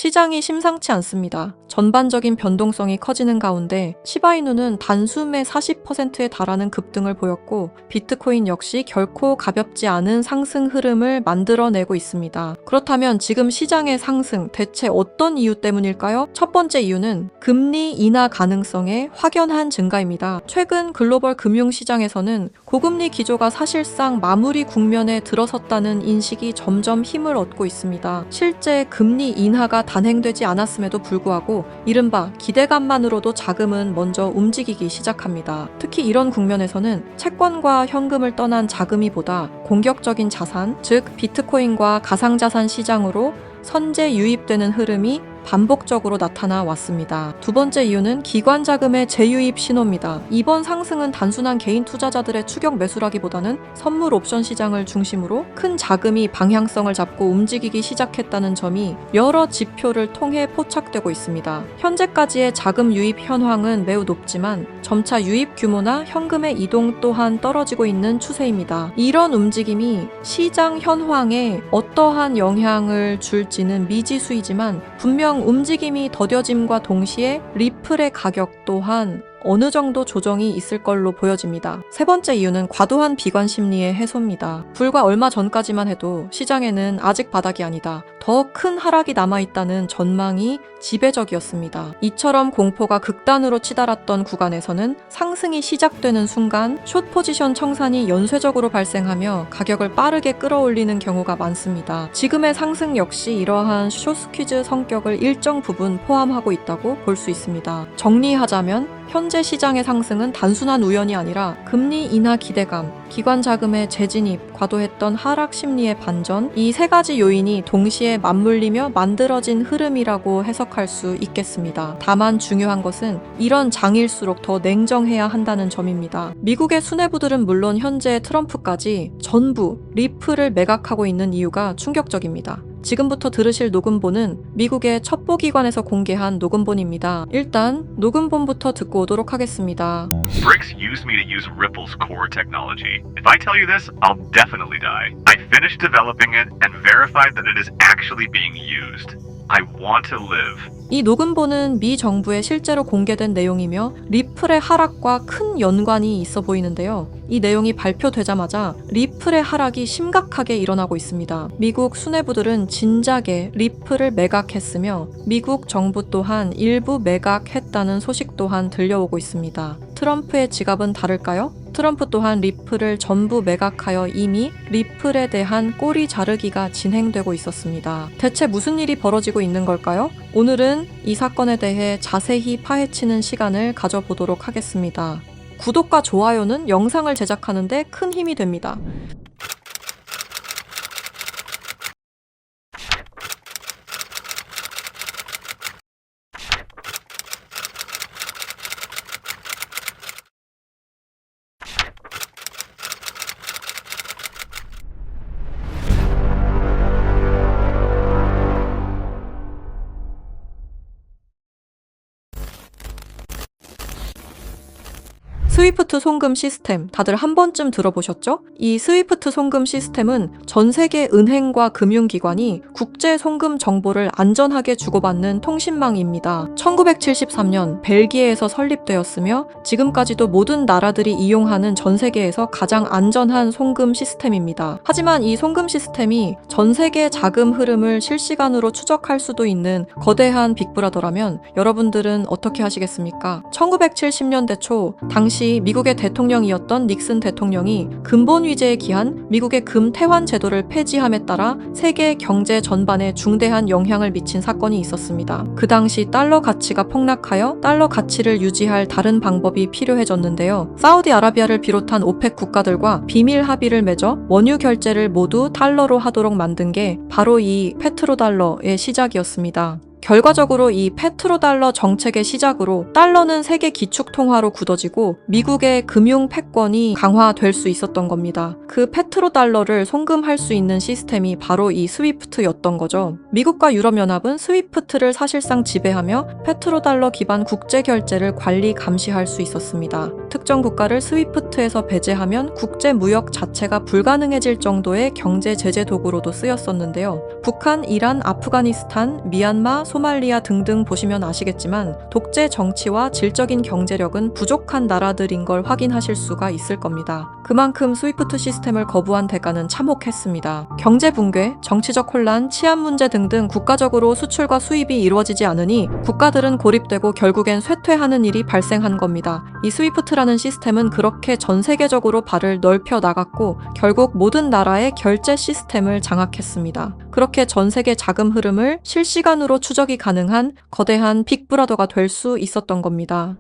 시장이 심상치 않습니다. 전반적인 변동성이 커지는 가운데 시바이누는 단숨에 40%에 달하는 급등을 보였고 비트코인 역시 결코 가볍지 않은 상승 흐름을 만들어내고 있습니다. 그렇다면 지금 시장의 상승 대체 어떤 이유 때문일까요? 첫 번째 이유는 금리 인하 가능성의 확연한 증가입니다. 최근 글로벌 금융시장에서는 고금리 기조가 사실상 마무리 국면에 들어섰다는 인식이 점점 힘을 얻고 있습니다. 실제 금리 인하가 단행되지 않았음에도 불구하고 이른바 기대감만으로도 자금은 먼저 움직이기 시작합니다. 특히 이런 국면에서는 채권과 현금을 떠난 자금이보다 공격적인 자산, 즉 비트코인과 가상자산 시장으로 선제 유입되는 흐름이 반복적으로 나타나 왔습니다. 두 번째 이유는 기관 자금의 재유입 신호입니다. 이번 상승은 단순한 개인 투자자들의 추격 매수라기보다는 선물 옵션 시장을 중심으로 큰 자금이 방향성을 잡고 움직이기 시작했다는 점이 여러 지표를 통해 포착되고 있습니다. 현재까지의 자금 유입 현황은 매우 높지만 점차 유입 규모나 현금의 이동 또한 떨어지고 있는 추세입니다. 이런 움직임이 시장 현황에 어떠한 영향을 줄지는 미지수이지만 분명 움직임이 더뎌짐과 동시에 리플의 가격 또한 어느 정도 조정이 있을 걸로 보여집니다. 세 번째 이유는 과도한 비관 심리의 해소입니다. 불과 얼마 전까지만 해도 시장에는 아직 바닥이 아니다, 더 큰 하락이 남아있다는 전망이 지배적이었습니다. 이처럼 공포가 극단으로 치달았던 구간에서는 상승이 시작되는 순간 숏 포지션 청산이 연쇄적으로 발생하며 가격을 빠르게 끌어올리는 경우가 많습니다. 지금의 상승 역시 이러한 숏 스퀴즈 성격을 일정 부분 포함하고 있다고 볼 수 있습니다. 정리하자면 현재 시장의 상승은 단순한 우연이 아니라 금리 인하 기대감, 기관 자금의 재진입, 과도했던 하락 심리의 반전, 이 세 가지 요인이 동시에 맞물리며 만들어진 흐름이라고 해석할 수 있겠습니다. 다만 중요한 것은 이런 장일수록 더 냉정해야 한다는 점입니다. 미국의 수뇌부들은 물론 현재 트럼프까지 전부 리플을 매각하고 있는 이유가 충격적입니다. 지금부터 들으실 녹음본은 미국의 첩보기관에서 공개한 녹음본입니다. 일단 녹음본부터 듣고 오도록 하겠습니다. Bricks used me to use Ripple's core technology. If I tell you this, I'll definitely die. I finished developing it and verified that it is actually being used. I want to live. 이 녹음본은 미 정부에 실제로 공개된 내용이며 리플의 하락과 큰 연관이 있어 보이는데요. 이 내용이 발표되자마자 리플의 하락이 심각하게 일어나고 있습니다. 미국 수뇌부들은 진작에 리플을 매각했으며 미국 정부 또한 일부 매각했다는 소식 또한 들려오고 있습니다. 트럼프의 지갑은 다를까요? 트럼프 또한 리플을 전부 매각하여 이미 리플에 대한 꼬리 자르기가 진행되고 있었습니다. 대체 무슨 일이 벌어지고 있는 걸까요? 오늘은 이 사건에 대해 자세히 파헤치는 시간을 가져보도록 하겠습니다. 구독과 좋아요는 영상을 제작하는 데 큰 힘이 됩니다. 스위프트 송금 시스템 다들 한 번쯤 들어보셨죠? 이 스위프트 송금 시스템은 전 세계 은행과 금융기관이 국제 송금 정보를 안전하게 주고받는 통신망입니다. 1973년 벨기에에서 설립되었으며 지금까지도 모든 나라들이 이용하는 전 세계에서 가장 안전한 송금 시스템입니다. 하지만 이 송금 시스템이 전 세계 자금 흐름을 실시간으로 추적할 수도 있는 거대한 빅브라더라면 여러분들은 어떻게 하시겠습니까? 1970년대 초 당시 미국의 대통령이었던 닉슨 대통령이 근본 위제에 기한 미국의 금 태환 제도를 폐지함에 따라 세계 경제 전반에 중대한 영향을 미친 사건이 있었습니다. 그 당시 달러 가치가 폭락하여 달러 가치를 유지할 다른 방법이 필요해졌는데요. 사우디아라비아를 비롯한 오펙 국가들과 비밀 합의를 맺어 원유 결제를 모두 달러로 하도록 만든 게 바로 이 페트로달러의 시작이었습니다. 결과적으로 이 페트로달러 정책의 시작으로 달러는 세계 기축통화로 굳어지고 미국의 금융 패권이 강화될 수 있었던 겁니다. 그 페트로달러를 송금할 수 있는 시스템이 바로 이 스위프트였던 거죠. 미국과 유럽연합은 스위프트를 사실상 지배하며 페트로달러 기반 국제결제를 관리 감시할 수 있었습니다. 특정 국가를 스위프트에서 배제하면 국제 무역 자체가 불가능해질 정도의 경제 제재 도구로도 쓰였었는데요. 북한, 이란, 아프가니스탄, 미얀마, 소말리아 등등 보시면 아시겠지만 독재 정치와 질적인 경제력은 부족한 나라들인 걸 확인하실 수가 있을 겁니다. 그만큼 스위프트 시스템을 거부한 대가는 참혹했습니다. 경제 붕괴, 정치적 혼란, 치안 문제 등등 국가적으로 수출과 수입이 이루어지지 않으니 국가들은 고립되고 결국엔 쇠퇴하는 일이 발생한 겁니다. 이 스위프트라는 시스템은 그렇게 전 세계적으로 발을 넓혀 나갔고 결국 모든 나라의 결제 시스템을 장악했습니다. 그렇게 전 세계 자금 흐름을 실시간으로 추적이 가능한 거대한 빅브라더가 될 수 있었던 겁니다.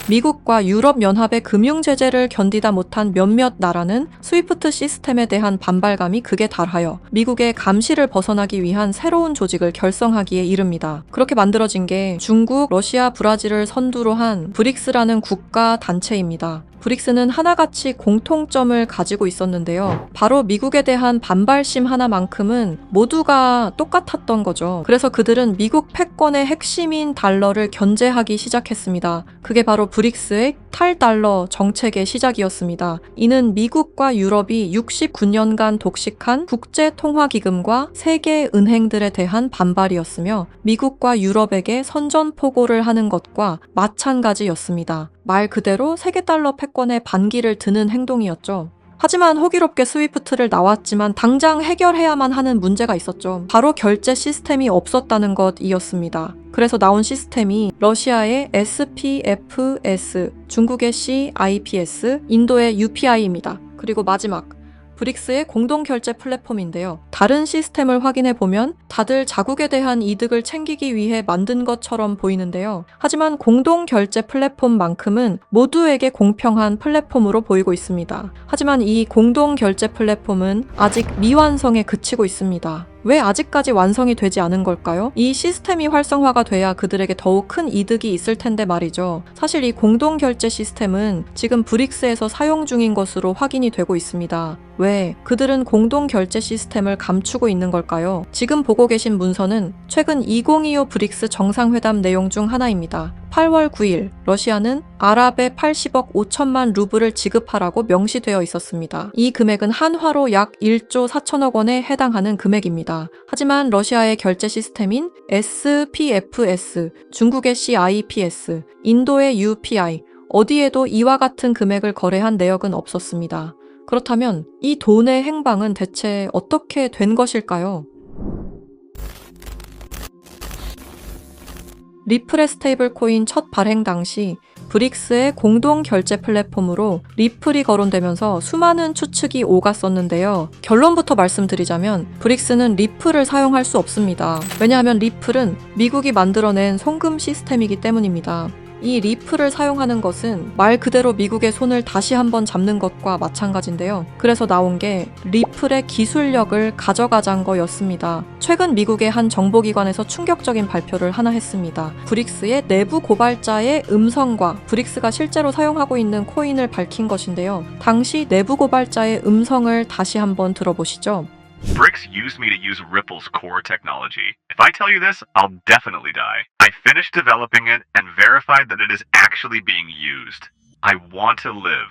미국과 유럽연합의 금융 제재를 견디다 못한 몇몇 나라는 스위프트 시스템에 대한 반발감이 극에 달하여 미국의 감시를 벗어나기 위한 새로운 조직을 결성하기에 이릅니다. 그렇게 만들어진 게 중국, 러시아, 브라질을 선두로 한 브릭스라는 국가 단체입니다. 브릭스는 하나같이 공통점을 가지고 있었는데요. 바로 미국에 대한 반발심 하나만큼은 모두가 똑같았던 거죠. 그래서 그들은 미국 패권의 핵심인 달러를 견제하기 시작했습니다. 그게 바로 브릭스의 탈달러 정책의 시작이었습니다. 이는 미국과 유럽이 69년간 독식한 국제통화기금과 세계은행들에 대한 반발이었으며 미국과 유럽에게 선전포고를 하는 것과 마찬가지였습니다. 말 그대로 세계달러 패권에 반기를 드는 행동이었죠. 하지만 호기롭게 스위프트를 나왔지만 당장 해결해야만 하는 문제가 있었죠. 바로 결제 시스템이 없었다는 것이었습니다. 그래서 나온 시스템이 러시아의 SPFS, 중국의 CIPS, 인도의 UPI입니다. 그리고 마지막 브릭스의 공동결제 플랫폼인데요. 다른 시스템을 확인해 보면 다들 자국에 대한 이득을 챙기기 위해 만든 것처럼 보이는데요. 하지만 공동결제 플랫폼만큼은 모두에게 공평한 플랫폼으로 보이고 있습니다. 하지만 이 공동결제 플랫폼은 아직 미완성에 그치고 있습니다. 왜 아직까지 완성이 되지 않은 걸까요? 이 시스템이 활성화가 돼야 그들에게 더욱 큰 이득이 있을 텐데 말이죠. 사실 이 공동결제 시스템은 지금 브릭스에서 사용 중인 것으로 확인이 되고 있습니다. 왜? 그들은 공동결제 시스템을 감추고 있는 걸까요? 지금 보고 계신 문서는 최근 2025 브릭스 정상회담 내용 중 하나입니다. 8월 9일 러시아는 아랍에 80억 5천만 루블을 지급하라고 명시되어 있었습니다. 이 금액은 한화로 약 1조 4천억 원에 해당하는 금액입니다. 하지만 러시아의 결제 시스템인 SPFS, 중국의 CIPS, 인도의 UPI, 어디에도 이와 같은 금액을 거래한 내역은 없었습니다. 그렇다면 이 돈의 행방은 대체 어떻게 된 것일까요? 리플의 스테이블 코인 첫 발행 당시 브릭스의 공동 결제 플랫폼으로 리플이 거론되면서 수많은 추측이 오갔었는데요. 결론부터 말씀드리자면 브릭스는 리플을 사용할 수 없습니다. 왜냐하면 리플은 미국이 만들어낸 송금 시스템이기 때문입니다. 이 리플을 사용하는 것은 말 그대로 미국의 손을 다시 한번 잡는 것과 마찬가지인데요. 그래서 나온 게 리플의 기술력을 가져가자는 거였습니다. 최근 미국의 한 정보기관에서 충격적인 발표를 하나 했습니다. 브릭스의 내부 고발자의 음성과 브릭스가 실제로 사용하고 있는 코인을 밝힌 것인데요. 당시 내부 고발자의 음성을 다시 한번 들어보시죠. BRICS used me to use Ripple's core technology. If I tell you this, I'll definitely die. I finished developing it and verified that it is actually being used. I want to live.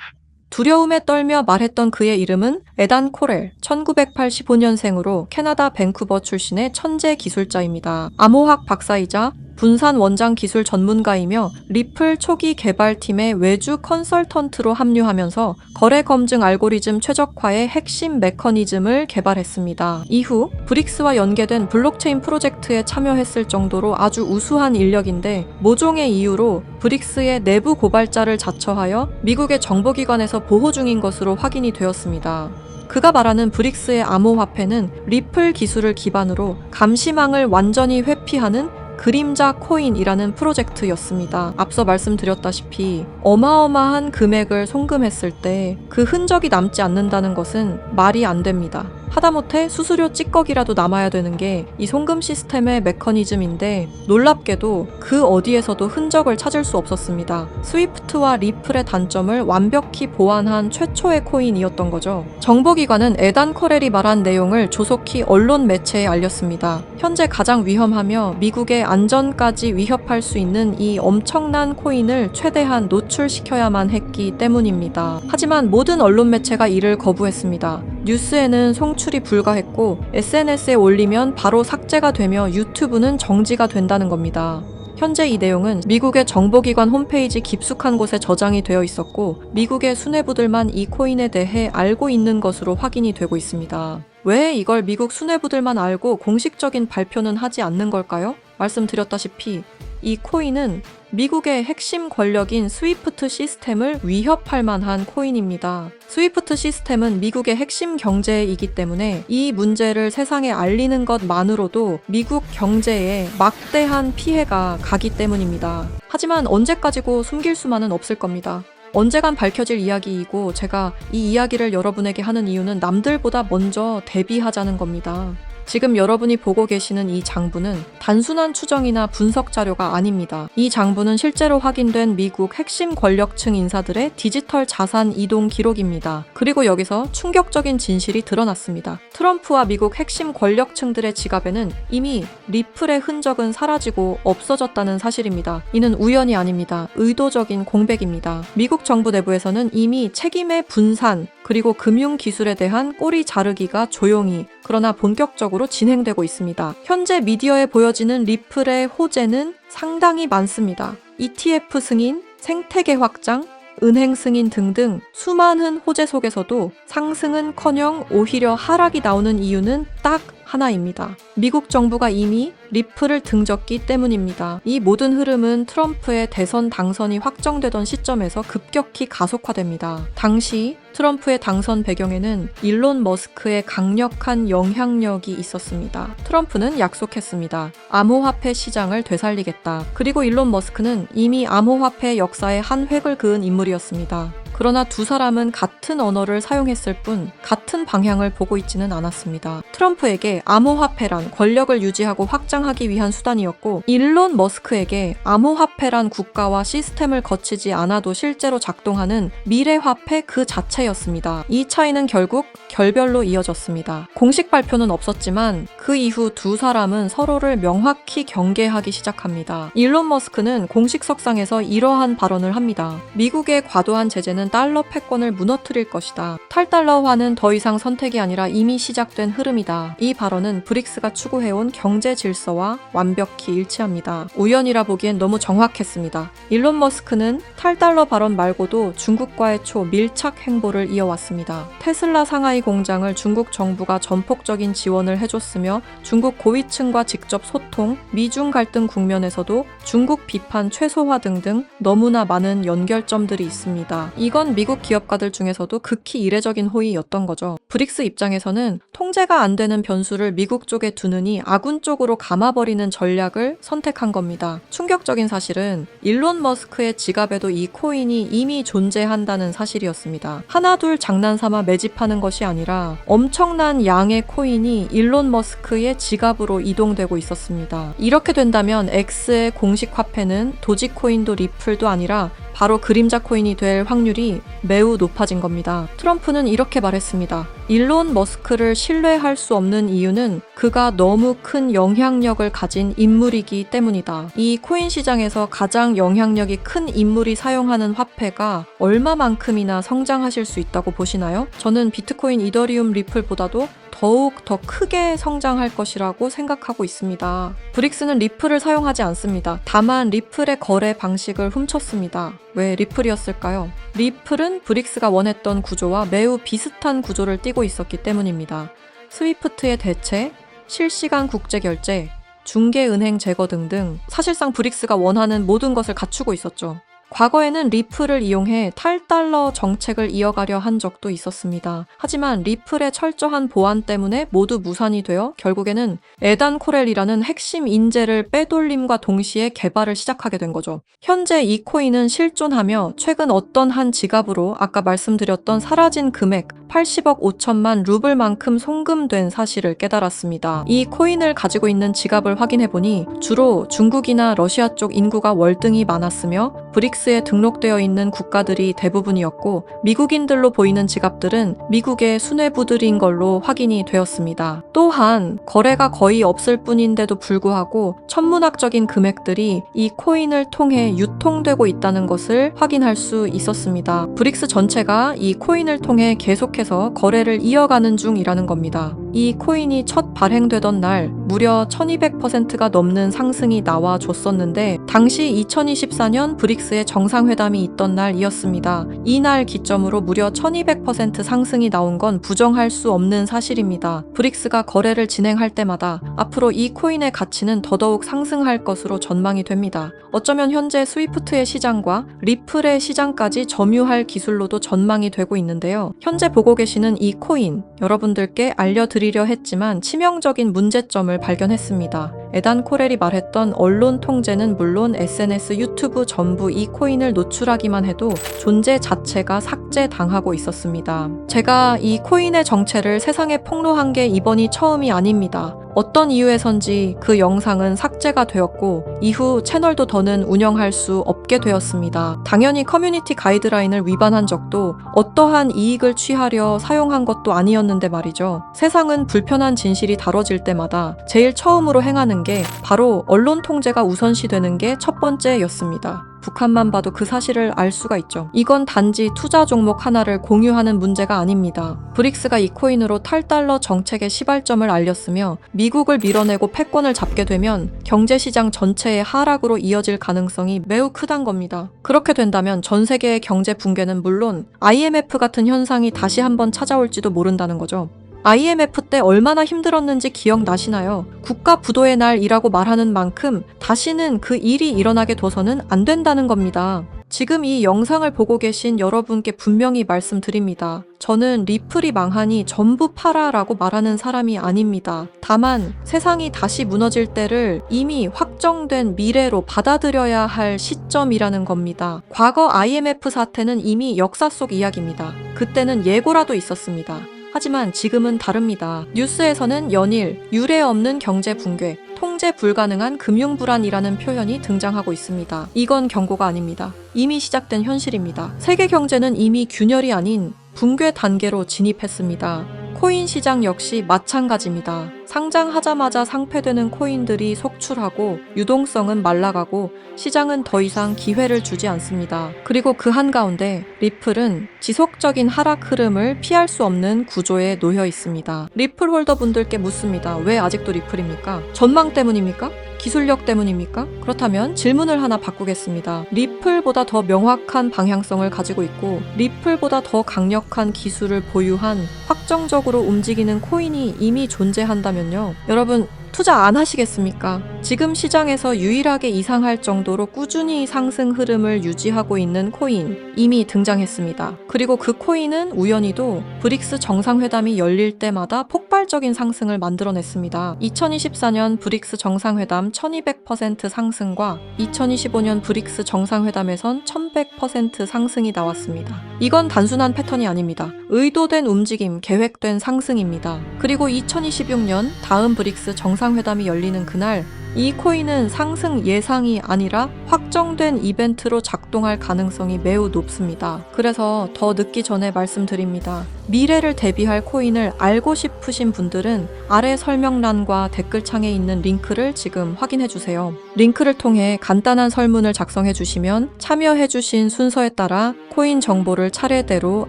두려움에 떨며 말했던 그의 이름은 에단 코렐, 1985년생으로 캐나다 밴쿠버 출신의 천재 기술자입니다. 암호학 박사이자 분산 원장 기술 전문가이며 리플 초기 개발팀의 외주 컨설턴트로 합류하면서 거래 검증 알고리즘 최적화의 핵심 메커니즘을 개발했습니다. 이후 브릭스와 연계된 블록체인 프로젝트에 참여했을 정도로 아주 우수한 인력인데 모종의 이유로 브릭스의 내부 고발자를 자처하여 미국의 정보기관에서 보호 중인 것으로 확인이 되었습니다. 그가 말하는 브릭스의 암호화폐는 리플 기술을 기반으로 감시망을 완전히 회피하는 그림자 코인이라는 프로젝트였습니다. 앞서 말씀드렸다시피 어마어마한 금액을 송금했을 때 그 흔적이 남지 않는다는 것은 말이 안 됩니다. 하다못해 수수료 찌꺼기라도 남아야 되는 게 이 송금 시스템의 메커니즘인데 놀랍게도 그 어디에서도 흔적을 찾을 수 없었습니다. 스위프트와 리플의 단점을 완벽히 보완한 최초의 코인이었던 거죠. 정보기관은 에단 커렐이 말한 내용을 조속히 언론 매체에 알렸습니다. 현재 가장 위험하며 미국의 안전까지 위협할 수 있는 이 엄청난 코인을 최대한 노출시켜야만 했기 때문입니다. 하지만 모든 언론 매체가 이를 거부했습니다. 뉴스에는 송출이 불가했고 SNS에 올리면 바로 삭제가 되며 유튜브는 정지가 된다는 겁니다. 현재 이 내용은 미국의 정보기관 홈페이지 깊숙한 곳에 저장이 되어 있었고 미국의 수뇌부들만 이 코인에 대해 알고 있는 것으로 확인이 되고 있습니다. 왜 이걸 미국 수뇌부들만 알고 공식적인 발표는 하지 않는 걸까요? 말씀드렸다시피 이 코인은 미국의 핵심 권력인 스위프트 시스템을 위협할 만한 코인입니다. 스위프트 시스템은 미국의 핵심 경제이기 때문에 이 문제를 세상에 알리는 것만으로도 미국 경제에 막대한 피해가 가기 때문입니다. 하지만 언제까지고 숨길 수만은 없을 겁니다. 언젠간 밝혀질 이야기이고 제가 이 이야기를 여러분에게 하는 이유는 남들보다 먼저 대비하자는 겁니다. 지금 여러분이 보고 계시는 이 장부는 단순한 추정이나 분석 자료가 아닙니다. 이 장부는 실제로 확인된 미국 핵심 권력층 인사들의 디지털 자산 이동 기록입니다. 그리고 여기서 충격적인 진실이 드러났습니다. 트럼프와 미국 핵심 권력층들의 지갑에는 이미 리플의 흔적은 사라지고 없어졌다는 사실입니다. 이는 우연이 아닙니다. 의도적인 공백입니다. 미국 정부 내부에서는 이미 책임의 분산, 그리고 금융기술에 대한 꼬리 자르기가 조용히 그러나 본격적으로 진행되고 있습니다. 현재 미디어에 보여지는 리플의 호재는 상당히 많습니다. ETF 승인, 생태계 확장, 은행 승인 등등 수많은 호재 속에서도 상승은커녕 오히려 하락이 나오는 이유는 딱 하나입니다. 미국 정부가 이미 리플을 등졌기 때문입니다. 이 모든 흐름은 트럼프의 대선 당선이 확정되던 시점에서 급격히 가속화됩니다. 당시 트럼프의 당선 배경에는 일론 머스크의 강력한 영향력이 있었습니다. 트럼프는 약속했습니다. 암호화폐 시장을 되살리겠다. 그리고 일론 머스크는 이미 암호화폐 역사에 한 획을 그은 인물이었습니다. 그러나 두 사람은 같은 언어를 사용했을 뿐 같은 방향을 보고 있지는 않았습니다. 트럼프에게 암호화폐란 권력을 유지하고 확장하기 위한 수단이었고 일론 머스크에게 암호화폐란 국가와 시스템을 거치지 않아도 실제로 작동하는 미래화폐 그 자체였습니다. 이 차이는 결국 결별로 이어졌습니다. 공식 발표는 없었지만 그 이후 두 사람은 서로를 명확히 경계하기 시작합니다. 일론 머스크는 공식 석상에서 이러한 발언을 합니다. 미국의 과도한 제재는 달러 패권을 무너뜨릴 것이다. 탈달러화는 더 이상 선택이 아니라 이미 시작된 흐름이다. 이 발언은 브릭스가 추구해온 경제 질서와 완벽히 일치합니다. 우연이라 보기엔 너무 정확했습니다. 일론 머스크는 탈달러 발언 말고도 중국과의 초밀착 행보를 이어왔습니다. 테슬라 상하이 공장을 중국 정부가 전폭적인 지원을 해줬으며 중국 고위층과 직접 소통, 미중 갈등 국면에서도 중국 비판 최소화 등등 너무나 많은 연결점들이 있습니다. 이건 미국 기업가들 중에서도 극히 이례적인 호의였던 거죠. 브릭스 입장에서는 통제가 안 되는 변수를 미국 쪽에 두느니 아군 쪽으로 감아버리는 전략을 선택한 겁니다. 충격적인 사실은 일론 머스크의 지갑에도 이 코인이 이미 존재한다는 사실이었습니다. 하나둘 장난삼아 매집하는 것이 아니라 엄청난 양의 코인이 일론 머스크의 지갑으로 이동되고 있었습니다. 이렇게 된다면 X의 공식 화폐는 도지코인도 리플도 아니라 바로 그림자 코인이 될 확률이 매우 높아진 겁니다. 트럼프는 이렇게 말했습니다. 일론 머스크를 신뢰할 수 없는 이유는 그가 너무 큰 영향력을 가진 인물이기 때문이다. 이 코인 시장에서 가장 영향력이 큰 인물이 사용하는 화폐가 얼마만큼이나 성장하실 수 있다고 보시나요? 저는 비트코인, 이더리움, 리플보다도 더욱 더 크게 성장할 것이라고 생각하고 있습니다. 브릭스는 리플을 사용하지 않습니다. 다만 리플의 거래 방식을 훔쳤습니다. 왜 리플이었을까요? 리플은 브릭스가 원했던 구조와 매우 비슷한 구조를 띠고 있었기 때문입니다. 스위프트의 대체, 실시간 국제결제, 중개은행 제거 등등 사실상 브릭스가 원하는 모든 것을 갖추고 있었죠. 과거에는 리플을 이용해 탈달러 정책을 이어가려 한 적도 있었습니다. 하지만 리플의 철저한 보안 때문에 모두 무산이 되어 결국에는 에단 코렐이라는 핵심 인재를 빼돌림과 동시에 개발을 시작하게 된 거죠. 현재 이 코인은 실존하며 최근 어떤 한 지갑으로 아까 말씀드렸던 사라진 금액, 80억 5천만 루블만큼 송금된 사실을 깨달았습니다. 이 코인을 가지고 있는 지갑을 확인해보니 주로 중국이나 러시아 쪽 인구가 월등히 많았으며 브릭스에 등록되어 있는 국가들이 대부분이었고 미국인들로 보이는 지갑들은 미국의 수뇌부들인 걸로 확인이 되었습니다. 또한 거래가 거의 없을 뿐인데도 불구하고 천문학적인 금액들이 이 코인을 통해 유통되고 있다는 것을 확인할 수 있었습니다. 브릭스 전체가 이 코인을 통해 계속해서 거래를 이어가는 중이라는 겁니다. 이 코인이 첫 발행되던 날 무려 1200%가 넘는 상승이 나와줬었는데 당시 2024년 브릭스의 정상회담이 있던 날이었습니다. 이날 기점으로 무려 1200% 상승이 나온 건 부정할 수 없는 사실입니다. 브릭스가 거래를 진행할 때마다 앞으로 이 코인의 가치는 더더욱 상승할 것으로 전망이 됩니다. 어쩌면 현재 스위프트의 시장과 리플의 시장까지 점유할 기술로도 전망이 되고 있는데요. 현재 보고 계시는 이 코인, 여러분들께 알려드리려 했지만 치명적인 문제점을 발견했습니다. 에단 코렐이 말했던 언론 통제는 물론 SNS, 유튜브 전부 이 코인을 노출하기만 해도 존재 자체가 삭제당하고 있었습니다. 제가 이 코인의 정체를 세상에 폭로한 게 이번이 처음이 아닙니다. 어떤 이유에선지 그 영상은 삭제가 되었고 이후 채널도 더는 운영할 수 없게 되었습니다. 당연히 커뮤니티 가이드라인을 위반한 적도 어떠한 이익을 취하려 사용한 것도 아니었는데 말이죠. 세상은 불편한 진실이 다뤄질 때마다 제일 처음으로 행하는 게 바로 언론 통제가 우선시되는 게 첫 번째였습니다. 북한만 봐도 그 사실을 알 수가 있죠. 이건 단지 투자 종목 하나를 공유하는 문제가 아닙니다. 브릭스가 이 코인으로 탈달러 정책의 시발점을 알렸으며 미국을 밀어내고 패권을 잡게 되면 경제시장 전체의 하락으로 이어질 가능성이 매우 크단 겁니다. 그렇게 된다면 전 세계의 경제 붕괴는 물론 IMF 같은 현상이 다시 한번 찾아올지도 모른다는 거죠. IMF 때 얼마나 힘들었는지 기억나시나요? 국가 부도의 날이라고 말하는 만큼 다시는 그 일이 일어나게 둬서는 안 된다는 겁니다. 지금 이 영상을 보고 계신 여러분께 분명히 말씀드립니다. 저는 리플이 망하니 전부 팔아라고 말하는 사람이 아닙니다. 다만 세상이 다시 무너질 때를 이미 확정된 미래로 받아들여야 할 시점이라는 겁니다. 과거 IMF 사태는 이미 역사 속 이야기입니다. 그때는 예고라도 있었습니다. 하지만 지금은 다릅니다. 뉴스에서는 연일, 유례 없는 경제 붕괴, 통제 불가능한 금융 불안이라는 표현이 등장하고 있습니다. 이건 경고가 아닙니다. 이미 시작된 현실입니다. 세계 경제는 이미 균열이 아닌 붕괴 단계로 진입했습니다. 코인 시장 역시 마찬가지입니다. 상장하자마자 상폐되는 코인들이 속출하고 유동성은 말라가고 시장은 더 이상 기회를 주지 않습니다. 그리고 그 한가운데 리플은 지속적인 하락 흐름을 피할 수 없는 구조에 놓여 있습니다. 리플 홀더분들께 묻습니다. 왜 아직도 리플입니까? 전망 때문입니까? 기술력 때문입니까? 그렇다면 질문을 하나 바꾸겠습니다. 리플보다 더 명확한 방향성을 가지고 있고 리플보다 더 강력한 기술을 보유한 확정적으로 움직이는 코인이 이미 존재한다면요. 여러분 투자 안 하시겠습니까? 지금 시장에서 유일하게 이상할 정도로 꾸준히 상승 흐름을 유지하고 있는 코인 이미 등장했습니다. 그리고 그 코인은 우연히도 브릭스 정상회담이 열릴 때마다 폭발적인 상승을 만들어냈습니다. 2024년 브릭스 정상회담 1200% 상승과 2025년 브릭스 정상회담에선 1100% 상승이 나왔습니다. 이건 단순한 패턴이 아닙니다. 의도된 움직임, 계획된 상승입니다. 그리고 2026년 다음 브릭스 정상회담이 열리는 그날 이 코인은 상승 예상이 아니라 확정된 이벤트로 작동할 가능성이 매우 높습니다. 그래서 더 늦기 전에 말씀드립니다. 미래를 대비할 코인을 알고 싶으신 분들은 아래 설명란과 댓글창에 있는 링크를 지금 확인해주세요. 링크를 통해 간단한 설문을 작성해주시면 참여해주신 순서에 따라 코인 정보를 차례대로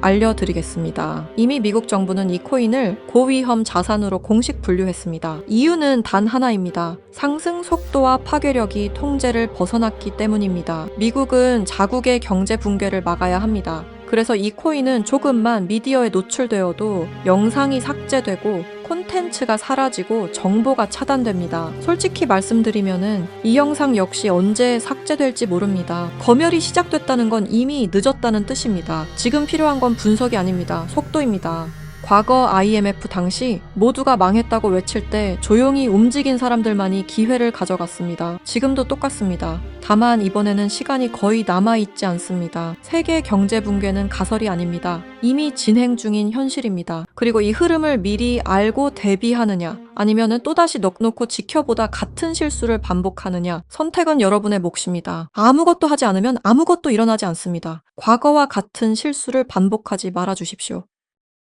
알려드리겠습니다. 이미 미국 정부는 이 코인을 고위험 자산으로 공식 분류했습니다. 이유는 단 하나입니다. 상승 속도와 파괴력이 통제를 벗어났기 때문입니다. 미국은 자국의 경제 붕괴를 막아야 합니다. 그래서 이 코인은 조금만 미디어에 노출되어도 영상이 삭제되고 콘텐츠가 사라지고 정보가 차단됩니다. 솔직히 말씀드리면은 이 영상 역시 언제 삭제될지 모릅니다. 검열이 시작됐다는 건 이미 늦었다는 뜻입니다. 지금 필요한 건 분석이 아닙니다. 속도입니다. 과거 IMF 당시 모두가 망했다고 외칠 때 조용히 움직인 사람들만이 기회를 가져갔습니다. 지금도 똑같습니다. 다만 이번에는 시간이 거의 남아있지 않습니다. 세계 경제 붕괴는 가설이 아닙니다. 이미 진행 중인 현실입니다. 그리고 이 흐름을 미리 알고 대비하느냐, 아니면은 또다시 넉넉히 지켜보다 같은 실수를 반복하느냐, 선택은 여러분의 몫입니다. 아무것도 하지 않으면 아무것도 일어나지 않습니다. 과거와 같은 실수를 반복하지 말아 주십시오.